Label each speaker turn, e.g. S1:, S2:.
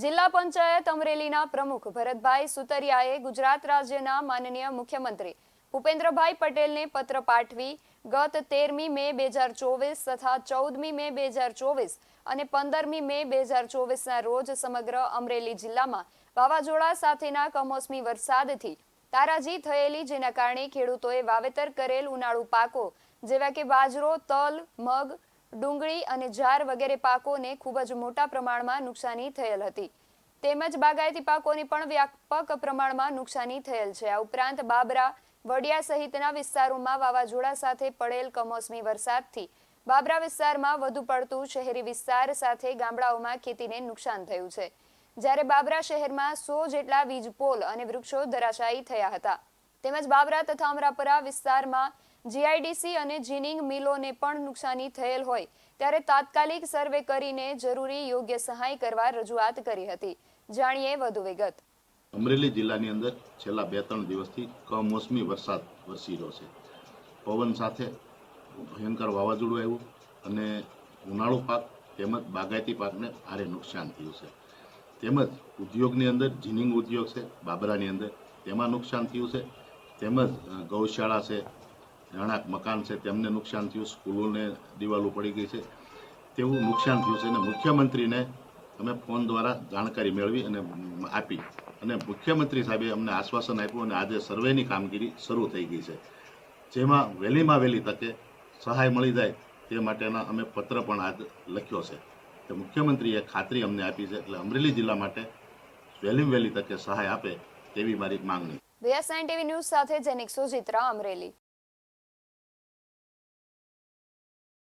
S1: જિલ્લા પંચાયત અમરેલીના પ્રમુખ ભરતભાઈ સુતરિયાએ ગુજરાત રાજ્યના માનનીય મુખ્યમંત્રી ભૂપેન્દ્રભાઈ પટેલને પત્ર પાઠવી ગત 13મી મે 2024 તથા 14મી મે 2024 અને 15મી મે 2024ના રોજ સમગ્ર અમરેલી જિલ્લામાં વાવાઝોડા સાથેના કમોસમી વરસાદથી તારાજી થયેલી, જેના કારણે ખેડૂતોએ વાવેતર કરેલ ઉનાળુ પાકો જેવા કે બાજરો, તલ, મગ, ડુંગળી અને જાર વગેરે પાકોને ખૂબ જ મોટા પ્રમાણમાં નુકસાની થયેલ હતી. તેમજ બાગાયતી પાકોને પણ વ્યાપક પ્રમાણમાં નુકસાની થયેલ છે. આ ઉપરાંત બાબરા, વડિયા સહિતના વિસ્તારોમાં વાવાઝોડા સાથે પડેલ કમોસમી વરસાદથી બાબરા વિસ્તારમાં વધુ પડતું શહેરી વિસ્તાર સાથે ગામડાઓમાં ખેતીને નુકસાન થયું છે. જ્યારે બાબરા શહેરમાં 100 જેટલા વીજ પોલ અને વૃક્ષો ધરાશાયી થયા હતા. તેમજ બાબરા તથા અમરાપરા વિસ્તારમાં જીઆઈડીસી અને જીનિંગ મિલોને પણ નુકસાની થયેલ હોય ત્યારે તાત્કાલિક સર્વે કરીને જરૂરી યોગ્ય સહાય કરવા રજૂઆત કરી હતી. જાણીએ વધુ વિગત.
S2: અમરેલી જિલ્લાની અંદર છેલ્લા 2-3 દિવસથી કમોસમી વરસાદ વરસી રહ્યો છે. પવન સાથે ભયંકર વાવાઝોડું આવ્યું અને ઉનાળુ પાક તેમજ બાગાયતી પાકને ભારે નુકસાન થયું છે. તેમજ ઉદ્યોગની અંદર જીનિંગ ઉદ્યોગ છે બાબરાની અંદર, તેમાં નુકસાન થયું છે. તેમજ ગૌશાળા છે, રહેણાંક મકાન છે, તેમને નુકસાન થયું. સ્કૂલોને દિવાલો પડી ગઈ છે, તેવું નુકસાન થયું છે. અને મુખ્યમંત્રીને અમે ફોન દ્વારા જાણકારી મેળવી અને આપી અને મુખ્યમંત્રી સાહેબે અમને આશ્વાસન આપ્યું અને આજે સર્વેની કામગીરી શરૂ થઈ ગઈ છે, જેમાં વહેલીમાં વહેલી તકે સહાય મળી જાય તે માટેના અમે પત્ર પણ આજ લખ્યો છે. તો મુખ્યમંત્રીએ ખાતરી અમને આપી છે, એટલે અમરેલી જિલ્લા માટે વહેલીમાં વહેલી તકે સહાય આપે તેવી મારી માંગણી.
S1: VS9 TV ન્યૂઝ સાથે જેનિક સુજિત્રા, અમરેલી.